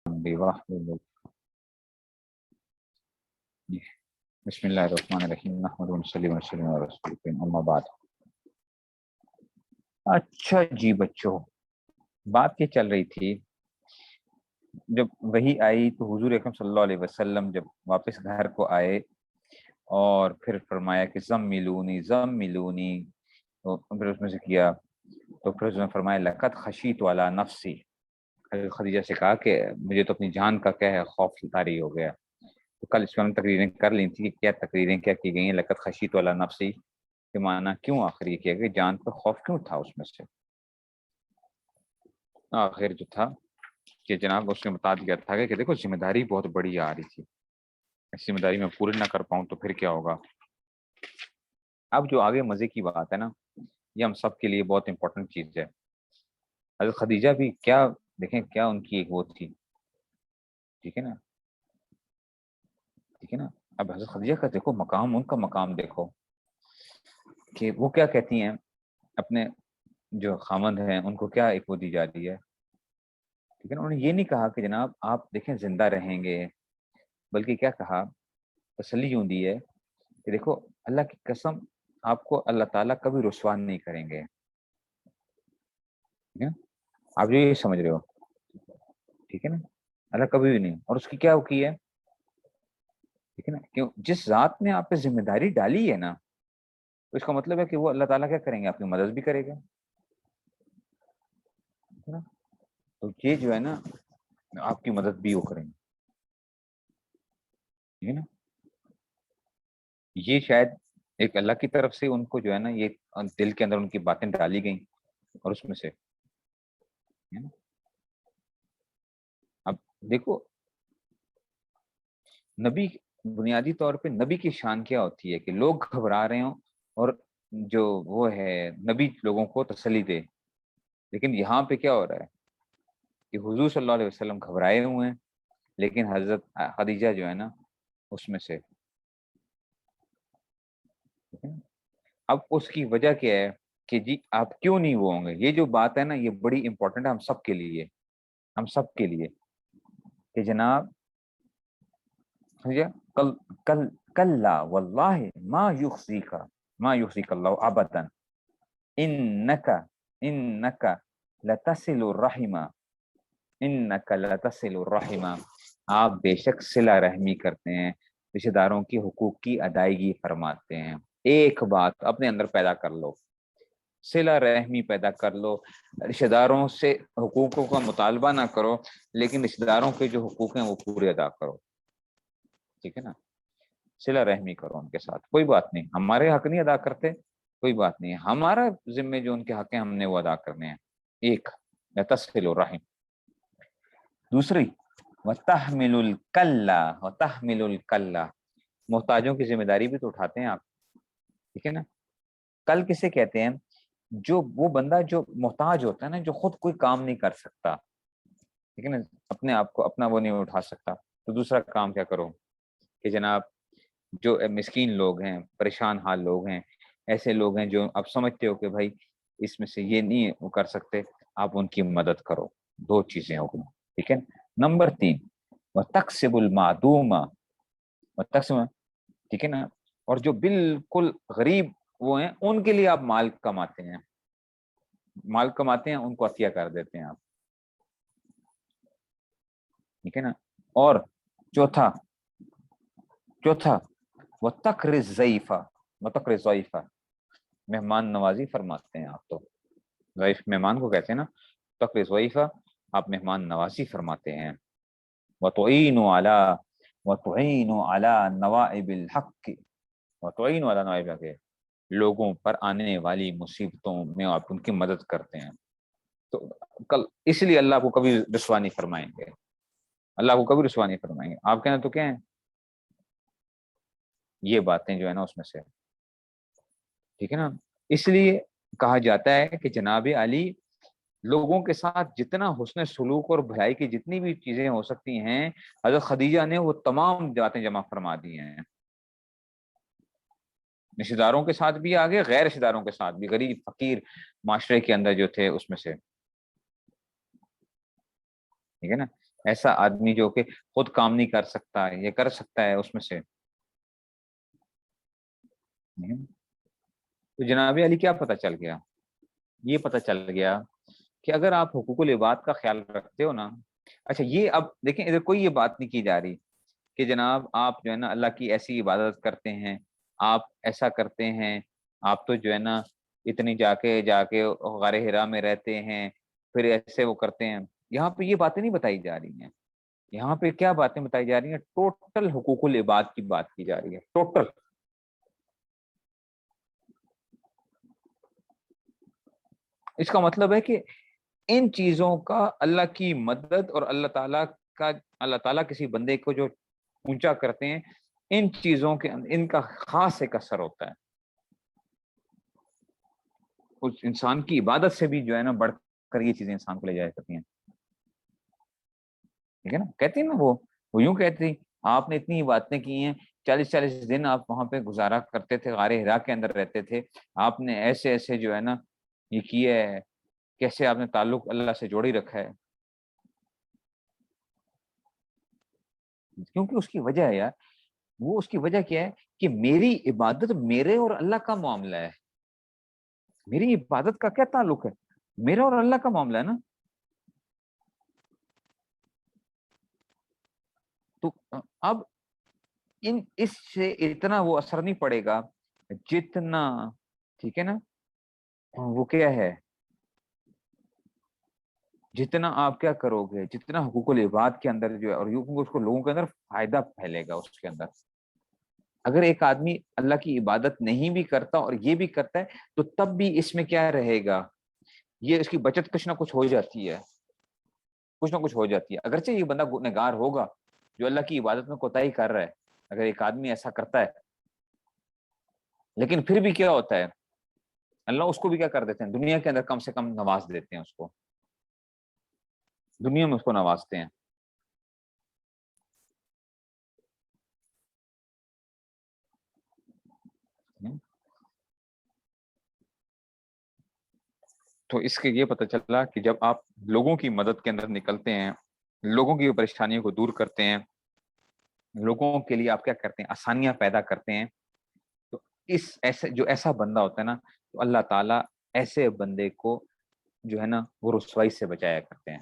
بسم اللہ الرحمن الرحیم نحمده ونصلی وسلم علی رسول اللہ اما بعد۔ اچھا جی بچوں، بات یہ چل رہی تھی جب وہی آئی تو حضور اکرم صلی اللہ علیہ وسلم جب واپس گھر کو آئے اور پھر فرمایا کہ زملونی زملونی، تو پھر اس میں سے کیا تو پھر اس نے فرمایا لقد خشیت علی نفسی، خدیجہ سے کہا کہ مجھے تو اپنی جان کا کیا ہے خوف طاری ہو گیا۔ تو کل اس میں ہم تقریریں کر لی تھی کہ کیا تقریریں کیا کی گئی ہیں لقد خشیت علی نفسی کے معنی کیوں آخر یہ کیا کہ جان پر خوف کیوں تھا اس میں سے۔ آخر جو تھا کہ جناب اس نے بتا دیا تھا کہ دیکھو ذمہ داری بہت بڑی آ رہی تھی، اس ذمہ داری میں پوری نہ کر پاؤں تو پھر کیا ہوگا۔ اب جو آگے مزے کی بات ہے نا، یہ ہم سب کے لیے بہت امپورٹنٹ چیز ہے۔ حضرت خدیجہ بھی کیا دیکھیں کیا ان کی ایک وہ تھی، ٹھیک ہے نا، ٹھیک ہے نا۔ اب حضرت خدیجہ کا دیکھو مقام، ان کا مقام دیکھو کہ وہ کیا کہتی ہیں اپنے جو خامند ہیں ان کو کیا ایک وہ دی جا رہی ہے، ٹھیک ہے نا۔ انہوں نے یہ نہیں کہا کہ جناب آپ دیکھیں زندہ رہیں گے، بلکہ کیا کہا، تسلی یوں دی ہے کہ دیکھو اللہ کی قسم آپ کو اللہ تعالیٰ کبھی رسوا نہیں کریں گے، ٹھیک ہے، آپ یہ سمجھ رہے ہو، ٹھیک ہے نا، اللہ کبھی بھی نہیں۔ اور اس کی کیا وہ کی ہے، ٹھیک ہے نا، کیوں جس ذات نے آپ پہ ذمہ داری ڈالی ہے نا، تو اس کا مطلب ہے کہ وہ اللہ تعالیٰ کیا کریں گے، آپ کی مدد بھی کرے گا، ٹھیک ہے نا۔ تو یہ جو ہے نا آپ کی مدد بھی وہ کریں گے، ٹھیک ہے نا۔ یہ شاید ایک اللہ کی طرف سے ان کو جو ہے نا یہ دل کے اندر ان کی باتیں ڈالی گئیں اور اس میں سے، ٹھیک ہے نا۔ اب دیکھو نبی، بنیادی طور پہ نبی کی شان کیا ہوتی ہے کہ لوگ گھبرا رہے ہوں اور جو وہ ہے نبی لوگوں کو تسلی دے، لیکن یہاں پہ کیا ہو رہا ہے کہ حضور صلی اللہ علیہ وسلم گھبرائے ہوئے ہیں، لیکن حضرت خدیجہ جو ہے نا اس میں سے، اب اس کی وجہ کیا ہے کہ جی آپ کیوں نہیں وہ ہوں گے۔ یہ جو بات ہے نا یہ بڑی امپورٹنٹ ہے ہم سب کے لیے، ہم سب کے لیے کہ جناب کل کل کلا واللہ ما یخزیک ما یخزیک اللہ ابدا انک انک لتصل الرحم انک لتصل الرحم، آپ بے شک صلہ رحمی کرتے ہیں، رشتہ داروں کی حقوق کی ادائیگی فرماتے ہیں۔ ایک بات اپنے اندر پیدا کر لو، صلہ رحمی پیدا کر لو، رشتہ داروں سے حقوقوں کا مطالبہ نہ کرو لیکن رشتہ داروں کے جو حقوق ہیں وہ پورے ادا کرو، ٹھیک ہے نا۔ صلہ رحمی کرو ان کے ساتھ، کوئی بات نہیں ہمارے حق نہیں ادا کرتے، کوئی بات نہیں، ہمارا ذمہ جو ان کے حق ہیں ہم نے وہ ادا کرنے ہیں۔ ایک تصل الرحم، دوسری وتحمل الکلہ وتحمل الکلہ، محتاجوں کی ذمہ داری بھی تو اٹھاتے ہیں آپ، ٹھیک ہے نا۔ کل کسے کہتے ہیں، جو وہ بندہ جو محتاج ہوتا ہے نا، جو خود کوئی کام نہیں کر سکتا، ٹھیک ہے نا، اپنے آپ کو اپنا وہ نہیں اٹھا سکتا، تو دوسرا کام کیا کرو کہ جناب جو مسکین لوگ ہیں، پریشان حال لوگ ہیں، ایسے لوگ ہیں جو آپ سمجھتے ہو کہ بھائی اس میں سے یہ نہیں وہ کر سکتے، آپ ان کی مدد کرو۔ دو چیزیں ہو گئی، ٹھیک ہے۔ نمبر 3 وتکسب المعدوم وتکسب، ٹھیک ہے نا، اور جو بالکل غریب وہ ہیں ان کے لیے آپ مال کماتے ہیں، مال کماتے ہیں ان کو عطیہ کر دیتے ہیں آپ، ٹھیک ہے نا۔ اور چوتھا وتقر الضیف وتقر الضیف، مہمان نوازی فرماتے ہیں آپ، تو ضعیف مہمان کو کہتے ہیں نا، تقر الضیف آپ مہمان نوازی فرماتے ہیں۔ وتعین علی نوائب الحق وتعین علی نوائب الحق، لوگوں پر آنے والی مصیبتوں میں آپ ان کی مدد کرتے ہیں۔ تو کل اس لیے اللہ کو کبھی رسوا نہیں فرمائیں گے، اللہ کو کبھی رسوا نہیں فرمائیں گے۔ آپ کہنا تو کیا ہے یہ باتیں جو ہے نا اس میں سے، ٹھیک ہے نا۔ اس لیے کہا جاتا ہے کہ جناب علی لوگوں کے ساتھ جتنا حسن سلوک اور بھلائی کی جتنی بھی چیزیں ہو سکتی ہیں، حضرت خدیجہ نے وہ تمام باتیں جمع فرما دی ہیں، رشتہ داروں کے ساتھ بھی آگے، غیر رشتہ داروں کے ساتھ بھی، غریب فقیر معاشرے کے اندر جو تھے اس میں سے، ٹھیک ہے نا۔ ایسا آدمی جو کہ خود کام نہیں کر سکتا ہے، یہ کر سکتا ہے اس میں سے؟ تو جناب علی کیا پتہ چل گیا؟ یہ پتہ چل گیا کہ اگر آپ حقوق العباد کا خیال رکھتے ہو نا، اچھا یہ اب دیکھیں ادھر کوئی یہ بات نہیں کی جا رہی کہ جناب آپ جو ہے نا اللہ کی ایسی عبادت کرتے ہیں، آپ ایسا کرتے ہیں، آپ تو جو ہے نا اتنی جا کے غار حرا میں رہتے ہیں، پھر ایسے وہ کرتے ہیں. یہاں پہ یہ باتیں نہیں بتائی جا رہی ہیں. یہاں پہ کیا باتیں بتائی جا رہی ہیں؟ ٹوٹل حقوق العباد کی بات کی جا رہی ہے، ٹوٹل. اس کا مطلب ہے کہ ان چیزوں کا اللہ کی مدد اور اللہ تعالیٰ کا، اللہ تعالیٰ کسی بندے کو جو اونچا کرتے ہیں، ان چیزوں کے ان کا خاص ایک اثر ہوتا ہے. اس انسان کی عبادت سے بھی جو ہے نا بڑھ کر یہ چیزیں انسان کو لے جایا کرتی ہیں. ٹھیک ہے نا، کہتی ہیں نا وہ یوں کہتی، آپ نے اتنی باتیں کی ہیں، 40 دن آپ وہاں پہ گزارا کرتے تھے، غار حرا کے اندر رہتے تھے، آپ نے ایسے ایسے جو ہے نا یہ کیے ہے، کیسے آپ نے تعلق اللہ سے جوڑی رکھا ہے. کیونکہ اس کی وجہ ہے یار، وہ اس کی وجہ کیا ہے کہ میری عبادت میرے اور اللہ کا معاملہ ہے. میری عبادت کا کیا تعلق ہے؟ میرا اور اللہ کا معاملہ ہے نا. تو اب اس سے اتنا وہ اثر نہیں پڑے گا جتنا، ٹھیک ہے نا، وہ کیا ہے، جتنا آپ کیا کرو گے، جتنا حقوق العباد کے اندر جو ہے، اور اس کو لوگوں کے اندر فائدہ پھیلے گا اس کے اندر. اگر ایک آدمی اللہ کی عبادت نہیں بھی کرتا اور یہ بھی کرتا ہے تو تب بھی اس میں کیا رہے گا، یہ اس کی بچت کچھ نہ کچھ ہو جاتی ہے، کچھ نہ کچھ ہو جاتی ہے. اگرچہ یہ بندہ گنہگار ہوگا جو اللہ کی عبادت میں کوتاہی کر رہا ہے، اگر ایک آدمی ایسا کرتا ہے، لیکن پھر بھی کیا ہوتا ہے، اللہ اس کو بھی کیا کر دیتے ہیں، دنیا کے اندر کم سے کم نواز دیتے ہیں، اس کو دنیا میں اس کو نوازتے ہیں. تو اس کے یہ پتہ چلا کہ جب آپ لوگوں کی مدد کے اندر نکلتے ہیں، لوگوں کی پریشانیوں کو دور کرتے ہیں، لوگوں کے لیے آپ کیا کرتے ہیں، آسانیاں پیدا کرتے ہیں، تو اس ایسے جو ایسا بندہ ہوتا ہے نا، تو اللہ تعالیٰ ایسے بندے کو جو ہے نا وہ رسوائی سے بچایا کرتے ہیں.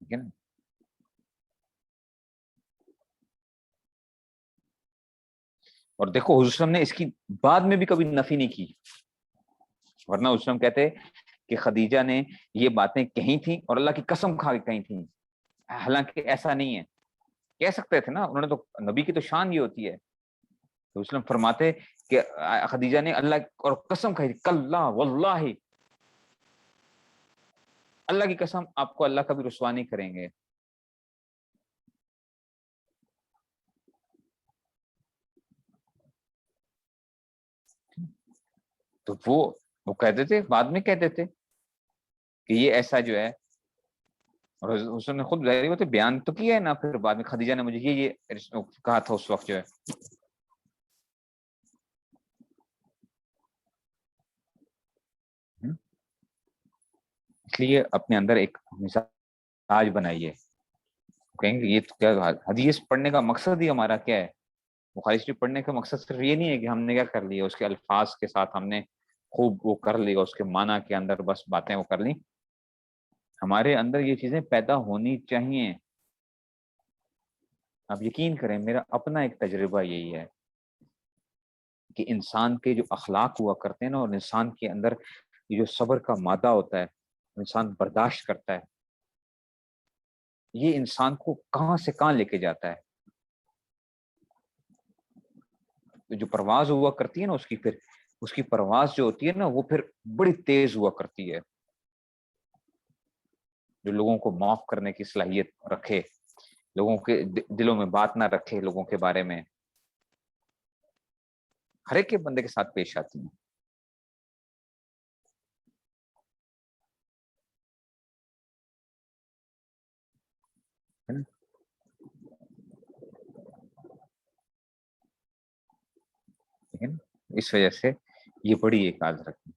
ٹھیک ہے نا. اور دیکھو حضور صلی اللہ علیہ وسلم نے اس کی بعد میں بھی کبھی نفی نہیں کی، ورنہ حضور صلی اللہ علیہ وسلم کہتے کہ خدیجہ نے یہ باتیں کہی تھیں اور اللہ کی قسم کھا کے کہی تھیں، حالانکہ ایسا نہیں ہے. کہہ سکتے تھے نا، انہوں نے تو، نبی کی تو شان یہ ہوتی ہے. تو اسلام فرماتے کہ خدیجہ نے اللہ اور قسم کھائی تھی، کلا واللہ، اللہ کی قسم آپ کو اللہ کبھی رسوا نہیں کریں گے. تو وہ کہتے تھے، بعد میں کہتے تھے کہ یہ ایسا جو ہے، اور اس نے خود ظاہر بات ہے بیان تو کیا ہے نا، پھر بعد میں خدیجہ نے مجھے یہ کہا تھا اس وقت جو ہے. اس لیے اپنے اندر ایک مزاج بنائیے. کہیں گے یہ تو کیا، حدیث پڑھنے کا مقصد ہی ہمارا کیا ہے، بخاری شریف پڑھنے کا مقصد صرف یہ نہیں ہے کہ ہم نے کیا کر لیا، اس کے الفاظ کے ساتھ ہم نے خوب وہ کر لی، اس کے معنی کے اندر بس باتیں وہ کر لی. ہمارے اندر یہ چیزیں پیدا ہونی چاہیے. آپ یقین کریں، میرا اپنا ایک تجربہ یہی ہے کہ انسان کے جو اخلاق ہوا کرتے ہیں نا، اور انسان کے اندر یہ جو صبر کا مادہ ہوتا ہے، انسان برداشت کرتا ہے، یہ انسان کو کہاں سے کہاں لے کے جاتا ہے. جو پرواز ہوا کرتی ہے نا اس کی، پھر اس کی پرواز جو ہوتی ہے نا وہ پھر بڑی تیز ہوا کرتی ہے. جو لوگوں کو معاف کرنے کی صلاحیت رکھے، لوگوں کے دلوں میں بات نہ رکھے، لوگوں کے بارے میں، ہر ایک کے بندے کے ساتھ پیش آتی ہیں. ٹھیک ہے نا، اس وجہ سے یہ بڑی ایک یاد رکھیں.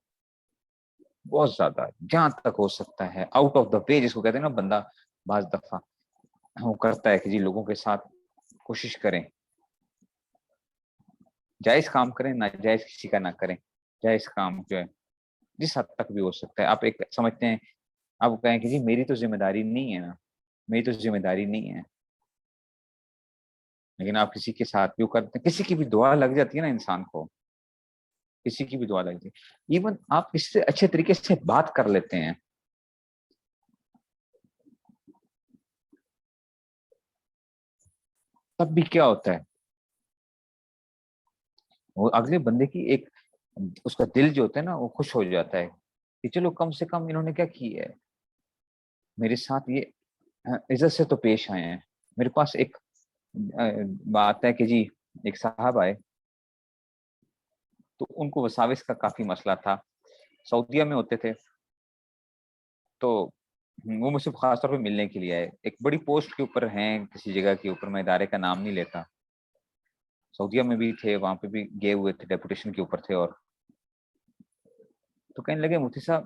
بہت زیادہ، جہاں تک ہو سکتا ہے آؤٹ آف دا وے جس کو کہتے ہیں نا، بندہ بعض دفعہ وہ کرتا ہے کہ جی لوگوں کے ساتھ کوشش کریں، جائز کام کریں، ناجائز کسی کا نہ کریں، جائز کام جو ہے جس حد تک بھی ہو سکتا ہے. آپ ایک سمجھتے ہیں، آپ کہیں کہ جی میری تو ذمہ داری نہیں ہے نا، میری تو ذمہ داری نہیں ہے، لیکن آپ کسی کے ساتھ بھی کرتے ہیں، کسی کی بھی دعا لگ جاتی ہے نا انسان کو، کسی کی بھی دعا لگ جاتی ہے، ایون آپ اس سے اچھے طریقے سے بات کر لیتے ہیں، تب بھی کیا ہوتا ہے، وہ اگلے بندے کی ایک اس کا دل جو ہوتا ہے نا وہ خوش ہو جاتا ہے کہ چلو کم سے کم انہوں نے کیا کی ہے، میرے ساتھ یہ عزت سے تو پیش آئے ہیں. میرے پاس ایک بات ہے کہ جی ایک صاحب آئے تو ان کو وساوس کا کافی مسئلہ تھا، سعودیہ میں ہوتے تھے، تو وہ مجھ سے خاص طور پہ ملنے کے لیے آئے، ایک بڑی پوسٹ کے اوپر ہیں کسی جگہ کے اوپر، میں ادارے کا نام نہیں لیتا، سعودیہ میں بھی تھے، وہاں پہ بھی گئے ہوئے تھے، ڈیپوٹیشن کے اوپر تھے، اور تو کہنے لگے مفتی صاحب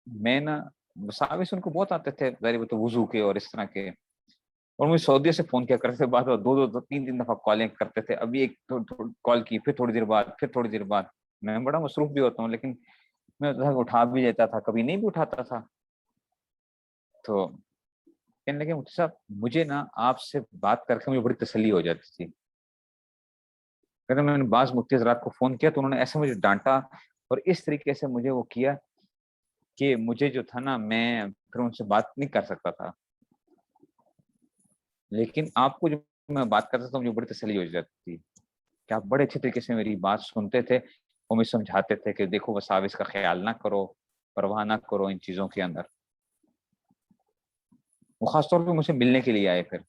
میں نا، وساوس ان کو بہت آتے تھے ظاہر تو وضو کے اور اس طرح کے، اور مجھے سعودیہ سے فون کیا کرتے تھے، بات دو تین تین دفعہ کالیں کرتے تھے، ابھی ایک کال کی، پھر تھوڑی دیر بعد، پھر تھوڑی دیر بعد. میں بڑا مصروف بھی ہوتا ہوں، لیکن میں اٹھا بھی لیتا تھا، کبھی نہیں بھی اٹھاتا تھا. تو کہنے لگے مفتی صاحب مجھے نا آپ سے بات کر کے مجھے بڑی تسلی ہو جاتی تھی، کہتے میں نے بعض مفتی حضرات کو فون کیا تو انہوں نے ایسے مجھے ڈانٹا اور اس طریقے سے مجھے وہ کیا کہ مجھے جو تھا نا میں پھر ان سے بات نہیں کر سکتا تھا، لیکن آپ کو جو میں بات کرتا تھا مجھے بڑی تسلی ہو جاتی تھی کہ آپ بڑے اچھے طریقے سے میری بات سنتے تھے اور مجھے سمجھاتے تھے کہ دیکھو وساوس کا خیال نہ کرو، پرواہ نہ کرو ان چیزوں کے اندر. وہ خاص طور پہ مجھ سے ملنے کے لیے آئے، پھر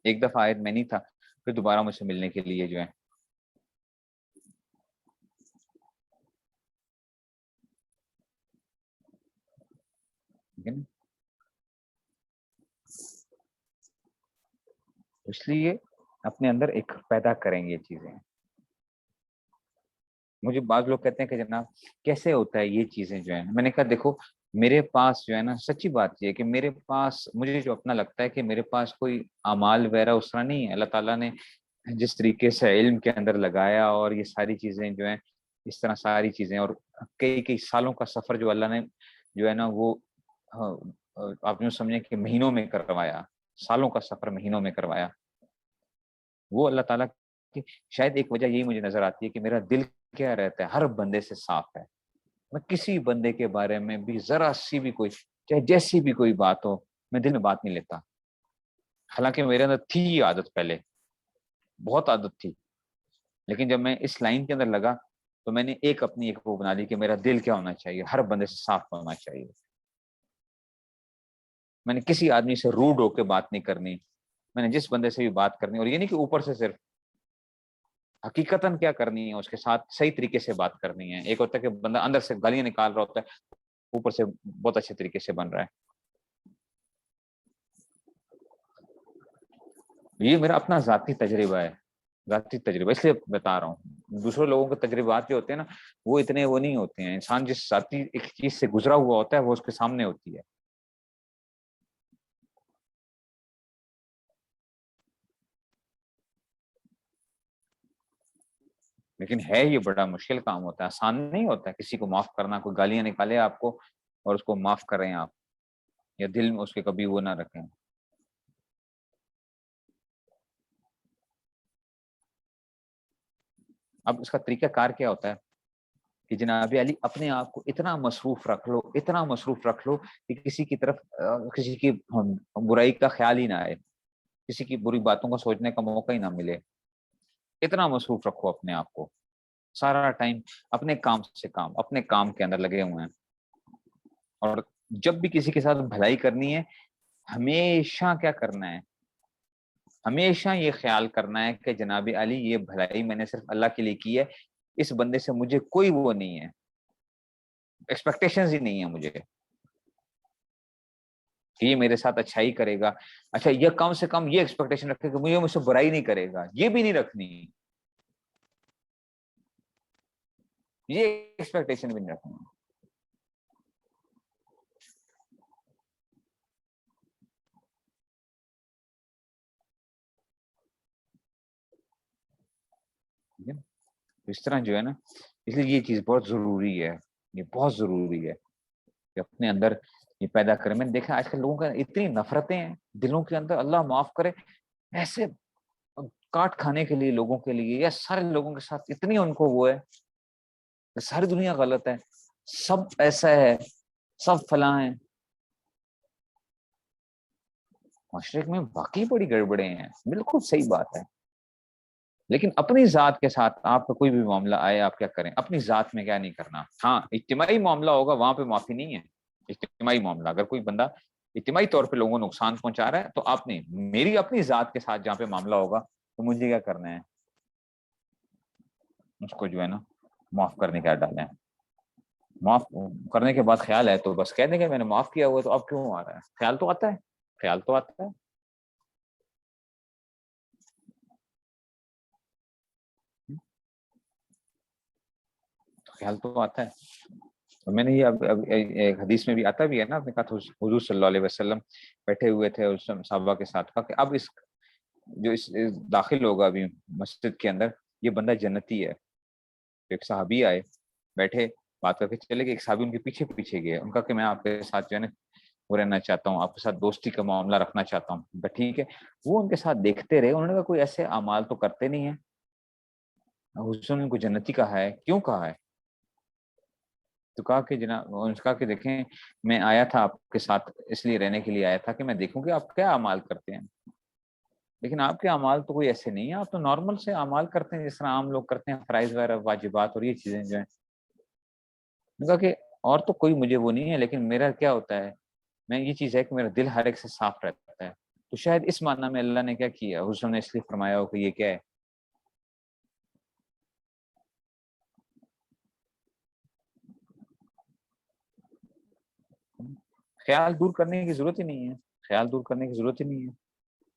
ایک دفعہ آئے میں نہیں تھا، پھر دوبارہ مجھ سے ملنے کے لیے جو ہے. اس لیے اپنے اندر ایک پیدا کریں گے چیزیں. مجھے بعض لوگ کہتے ہیں کہ جناب کیسے ہوتا ہے یہ چیزیں جو ہیں، میں نے کہا دیکھو میرے پاس جو ہے نا، سچی بات یہ ہے کہ میرے پاس، مجھے جو اپنا لگتا ہے کہ میرے پاس کوئی اعمال وغیرہ اس طرح نہیں ہے. اللہ تعالیٰ نے جس طریقے سے علم کے اندر لگایا اور یہ ساری چیزیں جو ہیں، اس طرح ساری چیزیں، اور کئی کئی سالوں کا سفر جو اللہ نے جو ہے نا وہ آپ یوں سمجھیں کہ مہینوں میں کروایا، سالوں کا سفر مہینوں میں کروایا. وہ اللہ تعالیٰ کی شاید ایک وجہ یہی مجھے نظر آتی ہے کہ میرا دل کیا رہتا ہے ہر بندے سے صاف ہے. میں کسی بندے کے بارے میں بھی ذرا سی بھی کوئی، چاہے جیسی بھی کوئی بات ہو، میں دل میں بات نہیں لیتا. حالانکہ میرے اندر تھی یہ عادت، پہلے بہت عادت تھی، لیکن جب میں اس لائن کے اندر لگا تو میں نے ایک اپنی ایک وہ بنا لی کہ میرا دل کیا ہونا چاہیے، ہر بندے سے صاف ہونا چاہیے. میں نے کسی آدمی سے روڈ ہو کے بات نہیں کرنی، میں نے جس بندے سے بھی بات کرنی، اور یہ نہیں کہ اوپر سے صرف، حقیقتاً کیا کرنی ہے اس کے ساتھ صحیح طریقے سے بات کرنی ہے. ایک ہوتا ہے کہ بندہ اندر سے گالیاں نکال رہا ہوتا ہے، اوپر سے بہت اچھے طریقے سے بن رہا ہے. یہ میرا اپنا ذاتی تجربہ ہے، ذاتی تجربہ، اس لیے بتا رہا ہوں. دوسرے لوگوں کے تجربات جو ہوتے ہیں نا وہ اتنے وہ نہیں ہوتے ہیں. انسان جس ذاتی ایک چیز سے گزرا ہوا ہوتا ہے وہ اس کے سامنے ہوتی ہے. لیکن ہے یہ بڑا مشکل کام ہوتا ہے، آسان نہیں ہوتا ہے کسی کو معاف کرنا. کوئی گالیاں نکالے آپ کو اور اس کو معاف کریں آپ، یا دل میں اس کے کبھی وہ نہ رکھیں. اب اس کا طریقہ کار کیا ہوتا ہے کہ جناب علی اپنے آپ کو اتنا مصروف رکھ لو، اتنا مصروف رکھ لو کہ کسی کی طرف کسی کی برائی کا خیال ہی نہ آئے، کسی کی بری باتوں کا سوچنے کا موقع ہی نہ ملے. اتنا مصروف رکھو اپنے آپ کو، سارا ٹائم اپنے کام سے کام، اپنے کام کے اندر لگے ہوئے ہیں. اور جب بھی کسی کے ساتھ بھلائی کرنی ہے، ہمیشہ کیا کرنا ہے، ہمیشہ یہ خیال کرنا ہے کہ جناب علی یہ بھلائی میں نے صرف اللہ کے لیے کی ہے، اس بندے سے مجھے کوئی وہ نہیں ہے، ایکسپیکٹیشنز ہی نہیں ہے مجھے کہ یہ میرے ساتھ اچھائی کرے گا. اچھا یہ کم سے کم یہ ایکسپیکٹیشن رکھے کہ مجھے مجھ سے برائی نہیں کرے گا، یہ بھی نہیں رکھنی. یہ ایکسپیکٹیشن بھی نہیں رکھنا. اس طرح جو ہے نا، اس لیے یہ چیز بہت ضروری ہے، یہ بہت ضروری ہے کہ اپنے اندر یہ پیدا کریں. میں نے دیکھا آج کل لوگوں کا اتنی نفرتیں ہیں دلوں کے اندر، اللہ معاف کرے، ایسے کاٹ کھانے کے لیے لوگوں کے لیے، یا سارے لوگوں کے ساتھ اتنی ان کو وہ ہے، ساری دنیا غلط ہے، سب ایسا ہے، سب فلاں ہیں. مشرق میں واقعی بڑی گڑبڑیں ہیں، بالکل صحیح بات ہے. لیکن اپنی ذات کے ساتھ آپ کا کوئی بھی معاملہ آئے، آپ کیا کریں؟ اپنی ذات میں کیا نہیں کرنا. ہاں اجتماعی معاملہ ہوگا، وہاں پہ معافی نہیں ہے. اجتماعی معاملہ اگر کوئی بندہ اجتماعی طور پہ لوگوں کو نقصان پہنچا رہا ہے تو آپ نے، میری اپنی ذات کے ساتھ جہاں پہ معاملہ ہوگا تو مجھے کیا کرنا ہے؟ اس کو جو ہے نا معاف کرنے کا ڈالیں. معاف کرنے کے بعد خیال ہے تو بس کہہ دیں کہ میں نے معاف کیا ہوا، تو اب کیوں آ رہا ہے؟ خیال تو آتا ہے، خیال تو آتا ہے. خیال تو آتا ہے. میں نے یہ اب ایک حدیث میں بھی آتا بھی ہے نا، آپ نے کہا تو حضور صلی اللہ علیہ وسلم بیٹھے ہوئے تھے اس صحابہ کے ساتھ، کہا کہ اب اس جو اس داخل ہوگا ابھی مسجد کے اندر، یہ بندہ جنتی ہے. ایک صحابی آئے، بیٹھے، بات کر کے چلے گئے. ایک صحابی ان کے پیچھے پیچھے گئے، ان کا کہ میں آپ کے ساتھ جو ہے نا وہ رہنا چاہتا ہوں، آپ کے ساتھ دوستی کا معاملہ رکھنا چاہتا ہوں. ٹھیک ہے. وہ ان کے ساتھ دیکھتے رہے. انہوں نے کہا کوئی ایسے اعمال تو کرتے نہیں ہیں. حضور نے ان کو جنتی کہا ہے، کیوں کہا ہے؟ تو کہا کہ جناب، انہوں نے کہا کہ دیکھیں میں آیا تھا آپ کے ساتھ اس لیے رہنے کے لیے آیا تھا کہ میں دیکھوں کہ آپ کیا اعمال کرتے ہیں، لیکن آپ کے اعمال تو کوئی ایسے نہیں ہیں، آپ تو نارمل سے اعمال کرتے ہیں جس طرح عام لوگ کرتے ہیں، فرائض وغیرہ، واجبات اور یہ چیزیں جو ہیں. میں نے کہا کہ اور تو کوئی مجھے وہ نہیں ہے، لیکن میرا کیا ہوتا ہے، میں یہ چیز ہے کہ میرا دل ہر ایک سے صاف رہتا ہے. تو شاید اس معنی میں اللہ نے کیا کیا، حضور نے اس لیے فرمایا ہو کہ یہ کیا ہے، خیال دور کرنے کی ضرورت ہی نہیں ہے. خیال دور کرنے کی ضرورت ہی نہیں ہے.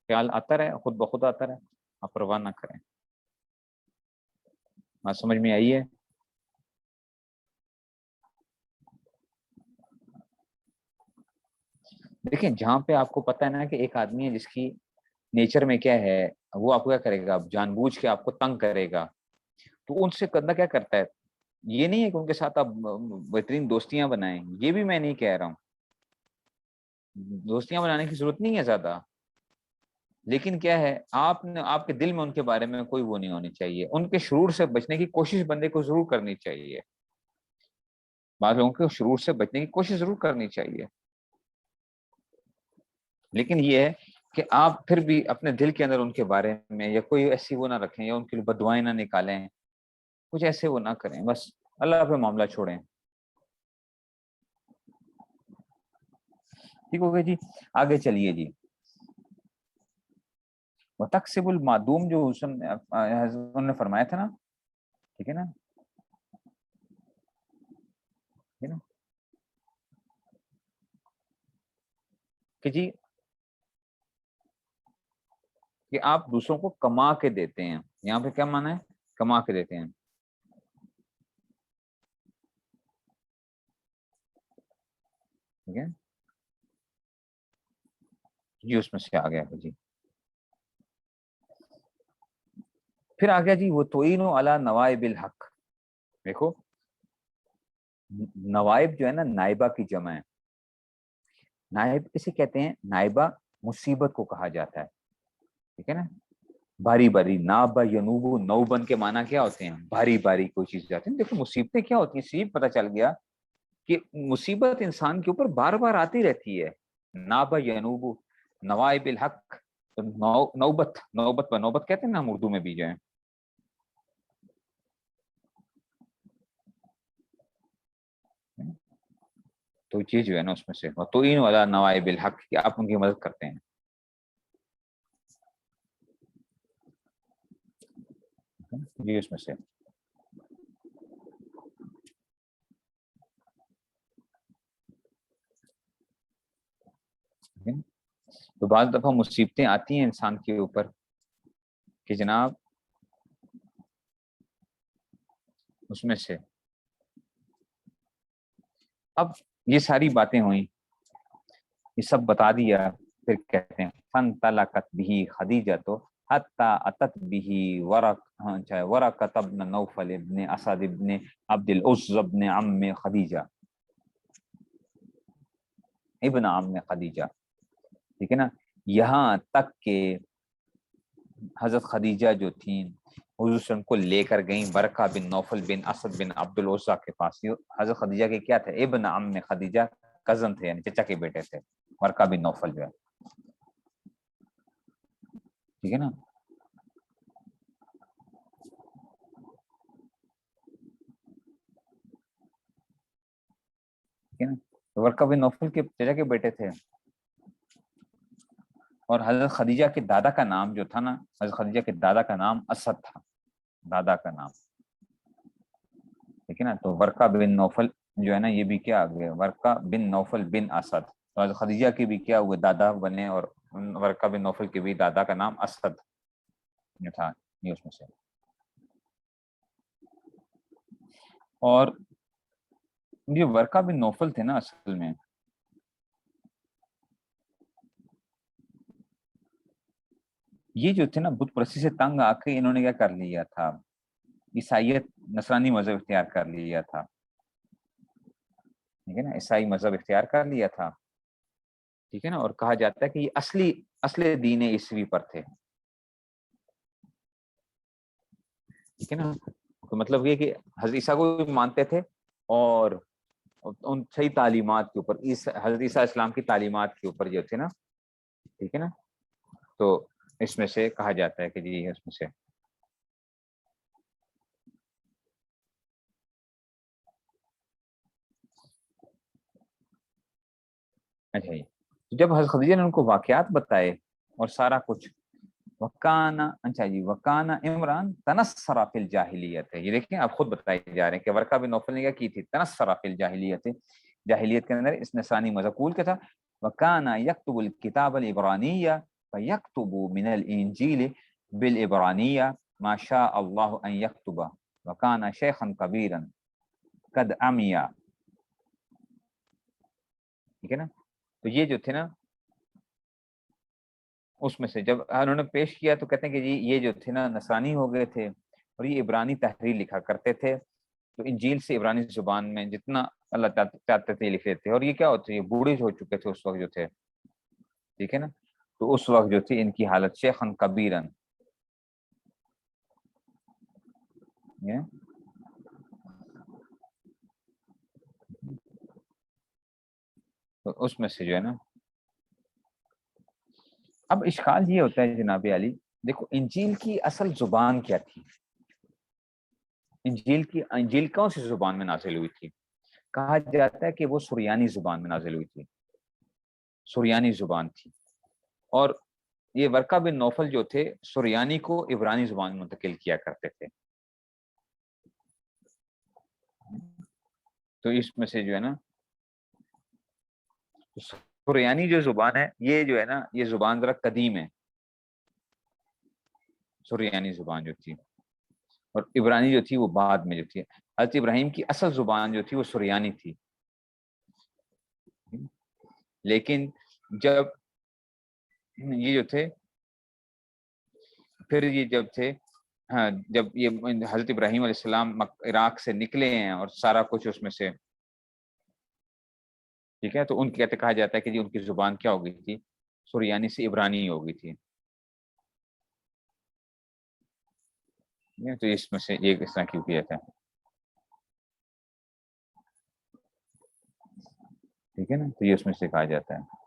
خیال آتا رہے، خود بخود آتا رہے، آپ پرواہ نہ کریں. بات سمجھ میں آئی ہے؟ دیکھیں جہاں پہ آپ کو پتہ ہے نا کہ ایک آدمی ہے جس کی نیچر میں کیا ہے، وہ آپ کو کیا کرے گا، جان بوجھ کے آپ کو تنگ کرے گا، تو ان سے بندہ کیا کرتا ہے. یہ نہیں ہے کہ ان کے ساتھ آپ بہترین دوستیاں بنائیں، یہ بھی میں نہیں کہہ رہا ہوں، دوستیاں بنانے کی ضرورت نہیں ہے زیادہ. لیکن کیا ہے، آپ نے، آپ کے دل میں ان کے بارے میں کوئی وہ نہیں ہونی چاہیے. ان کے شرور سے بچنے کی کوشش بندے کو ضرور کرنی چاہیے. بعض لوگوں کو شرور سے بچنے کی کوشش ضرور کرنی چاہیے، لیکن یہ ہے کہ آپ پھر بھی اپنے دل کے اندر ان کے بارے میں یا کوئی ایسی وہ نہ رکھیں، یا ان کے لیے بددعائیں نہ نکالیں، کچھ ایسے وہ نہ کریں. بس اللہ پہ معاملہ چھوڑیں. ٹھیک ہو گیا جی. آگے چلیے جی. وَتَكْسِبُ المعدوم، جو حضرت نے فرمایا تھا نا، ٹھیک ہے نا، ٹھیک ہے نا، کہ جی کہ آپ دوسروں کو کما کے دیتے ہیں. یہاں پہ کیا مانا ہے؟ کما کے دیتے ہیں. ٹھیک ہے جی، اس میں سے آ گیا جی. پھر آ گیا جی وہ توئین علی نوائب الحق. دیکھو نوائب جو ہے نا، نائبہ کی جمع ہے. نائب کسے کہتے ہیں؟ نائبہ مصیبت کو کہا جاتا ہے. ٹھیک ہے نا، باری باری، نابا ینوبو، نوبن کے معنی کیا ہوتے ہیں؟ باری باری کوئی چیز جاتی ہے. دیکھو مصیبتیں کیا ہوتی ہیں، صرف پتہ چل گیا کہ مصیبت انسان کے اوپر بار بار آتی رہتی ہے. نابا ینوبو، نوائب الحق، نوبت، نوبت نوبت کہتے ہیں نا ہم اردو میں بھی جو ہے. تو یہ جو ہے نا اس میں سے تو ان والا نوائب الحق کہ آپ ان کی مدد کرتے ہیں. جی اس میں سے تو بعض دفعہ مصیبتیں آتی ہیں انسان کے اوپر کہ جناب اس میں سے اب یہ ساری باتیں ہوئیں، یہ سب بتا دیا، پھر کہتے ہیں فن طلقت بھی خدیجہ تو حتی اتت بھی ورقۃ ابن نوفل ابن اسد ابن عبد العزى ابن عم خدیجہ، ابن عم خدیجہ، ٹھیک ہے نا، یہاں تک کہ حضرت خدیجہ جو تھیں حضور صلی اللہ علیہ وسلم کو لے کر گئیں ورقہ بن نوفل بن اسد بن عبد العزى کے پاس. حضرت خدیجہ کے کیا تھے؟ ابن عم خدیجہ، کزن تھے، یعنی چچا کے بیٹے تھے ورقہ بن نوفل جو ہے، ٹھیک ہے نا. ورقہ بن نوفل کے چچا کے بیٹے تھے. اور حضرت خدیجہ کے دادا کا نام جو تھا نا، حضرت خدیجہ کے دادا کا نام اسد تھا، دادا کا نام، ٹھیک ہے نا. تو ورقہ بن نوفل جو ہے نا، یہ بھی کیا آ گیا، ورقہ بن نوفل بن اسد. تو حضرت خدیجہ کے بھی کیا ہوئے، دادا بنے، اور ورقہ بن نوفل کے بھی دادا کا نام اسد تھا، یہ اس میں سے. اور یہ ورقہ بن نوفل تھے نا، اصل میں یہ جو تھے نا بت پرستی سے تنگ آ کے انہوں نے کیا کر لیا تھا، عیسائیت، نصرانی مذہب اختیار کر لیا تھا، ٹھیک ہے نا، عیسائی مذہب اختیار کر لیا تھا، ٹھیک ہے نا. اور کہا جاتا ہے کہ یہ اصل دین عیسوی پر تھے، ٹھیک ہے نا. تو مطلب یہ کہ حضرت عیسیٰ کو بھی مانتے تھے، اور ان صحیح تعلیمات کے اوپر، حضرت عیسیٰ اسلام کی تعلیمات کے اوپر جو تھے نا، ٹھیک ہے نا. تو اس میں سے کہا جاتا ہے کہ جی اس میں سے اچھا جی. جب حضرت خدیجہ نے ان کو واقعات بتائے اور سارا کچھ، وکانا، اچھا جی، وکانا عمران تنصر فی الجاہلیت ہے، یہ دیکھیں آپ خود بتائے جا رہے ہیں کہ ورقہ بن نوفل نے کیا کی تھی، تنصر فی الجاہلیت، جاہلیت کے اندر اس نصرانی مذکول کیا تھا. وکانا یکتب الکتاب العبرانیہ فیکتب من الانجیل بالعبرانیہ ما شاء اللہ ان یکتب، وکانا شیخا کبیرا قد عمیا، ٹھیک ہے نا. تو یہ جو تھے نا، اس میں سے جب انہوں نے پیش کیا تو کہتے ہیں کہ جی یہ جو تھے نا نصرانی ہو گئے تھے، اور یہ عبرانی تحریر لکھا کرتے تھے. تو انجیل سے عبرانی زبان میں جتنا اللہ چاہتے تھے لکھ لیتے، اور یہ کیا ہوتے، یہ بوڑھے ہو چکے تھے اس وقت جو تھے، ٹھیک ہے نا. تو اس وقت جو تھی ان کی حالت شیخن کبیرن، تو اس میں سے جو ہے نا، اب اشکال یہ ہوتا ہے جناب علی، دیکھو انجیل کی اصل زبان کیا تھی، انجیل کون سی زبان میں نازل ہوئی تھی؟ کہا جاتا ہے کہ وہ سریانی زبان میں نازل ہوئی تھی، سریانی زبان تھی. اور یہ ورقہ بن نوفل جو تھے سریانی کو عبرانی زبان میں منتقل کیا کرتے تھے. تو اس میں سے جو ہے نا سریانی جو زبان ہے، یہ جو ہے نا، یہ زبان ذرا قدیم ہے، سریانی زبان جو تھی، اور عبرانی جو تھی وہ بعد میں جو تھی. حضرت ابراہیم کی اصل زبان جو تھی وہ سریانی تھی، لیکن جب یہ جو تھے، پھر یہ جب تھے، ہاں، جب یہ حضرت ابراہیم علیہ السلام عراق سے نکلے ہیں اور سارا کچھ اس میں سے، ٹھیک ہے، تو ان کے کہا جاتا ہے کہ جی ان کی زبان کیا ہو گئی تھی، سریانی سے عبرانی ہو گئی تھی. تو اس میں سے ایک اس طرح کی کیفیت ہے، ٹھیک ہے نا. تو یہ اس میں سے کہا جاتا ہے.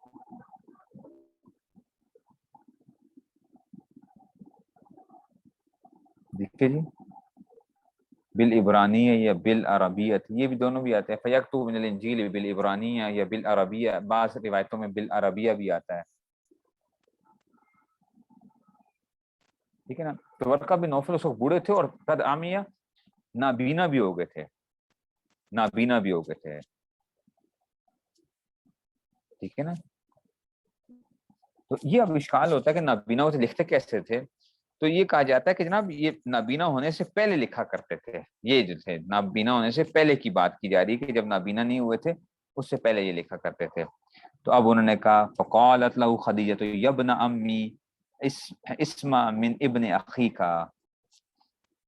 دیکھیے جی، بالعبرانیہ یا بالعربیت، یہ بھی دونوں بھی آتے ہیں. فیکتب من الانجیل بالعبرانیہ یا بالعربیہ، بعض روایتوں میں بالعربیہ بھی آتا ہے، ٹھیک ہے نا. تو ورقہ بن نوفل اس وقت بوڑھے تھے، اور قد عامیہ، نابینا بھی ہو گئے تھے، نابینا بھی ہو گئے تھے، ٹھیک ہے نا. تو یہ اب اشکال ہوتا ہے کہ نابینا ہوتے لکھتے کیسے تھے؟ تو یہ کہا جاتا ہے کہ جناب یہ نابینا ہونے سے پہلے لکھا کرتے تھے، یہ جو تھے نابینا ہونے سے پہلے کی بات کی جا رہی ہے کہ جب نابینا نہیں ہوئے تھے اس سے پہلے یہ لکھا کرتے تھے. تو اب انہوں نے کہا فقالت له خدیجہ یبن امی اسمع من ابن اخیک،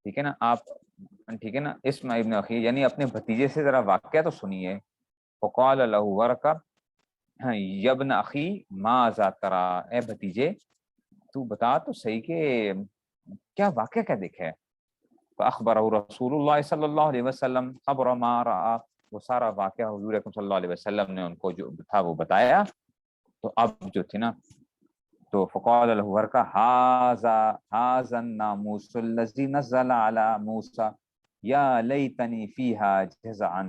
ٹھیک ہے نا آپ، ٹھیک ہے نا، اسمع ابن اخی یعنی اپنے بھتیجے سے ذرا واقعہ تو سنیے. فقال له ورقہ یبن اخی ماذا ترى، اے بھتیجے تو بتا تو صحیح کہ کیا واقعہ کیا دیکھا ہے. فاخبرہ رسول اللہ صلی اللہ علیہ وسلم خبر ما رأى، وہ سارا واقعہ حضور اکرم صلی اللہ علیہ وسلم نے ان کو جو تھا وہ بتایا. تو اب جو تھی نا، تو فقال له ورقہ هذا الناموس الذي نزل على موسى یا لیتنی فیہا جزعا.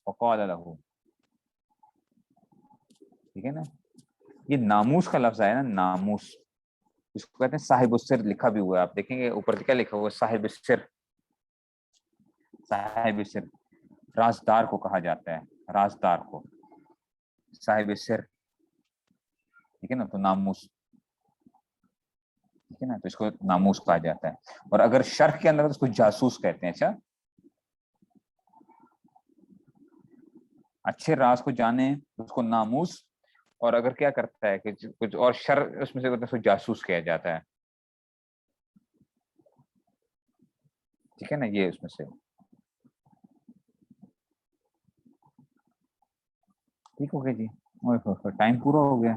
وقال له، ٹھیک ہے نا، یہ ناموس کا لفظ ہے نا، ناموس اس کو کہتے ہیں صاحب السر، لکھا بھی ہوا ہے آپ دیکھیں گے اوپر کیا لکھا ہوا ہے، صاحب السر. صاحب السر رازدار کو کہا جاتا ہے، رازدار کو صاحب السر، ٹھیک ہے نا. تو ناموس، ٹھیک ہے نا، تو اس کو ناموس کہا جاتا ہے. اور اگر شرح کے اندر اس کو جاسوس کہتے ہیں. اچھا، اچھے راز کو جانے اس کو ناموس، اور اگر کیا کرتا ہے کہ کچھ اور شر اس میں سے اس کو جاسوس کہا جاتا ہے. ٹھیک ہے نا، یہ اس میں سے ٹھیک ہو گیا جی. ٹائم پورا ہو گیا،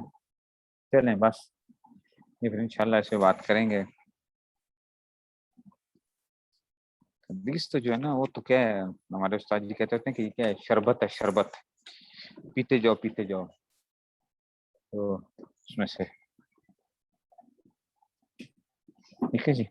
چلیں بس یہ پھر انشاءاللہ اس پہ بات کریں گے. حدیث تو جو ہے نا وہ تو کیا ہے، ہمارے استاد جی کہتے ہیں کہ یہ کیا ہے، شربت ہے، شربت پیتے جاؤ پیتے جاؤ. تو اس میں سے ٹھیک ہے جی.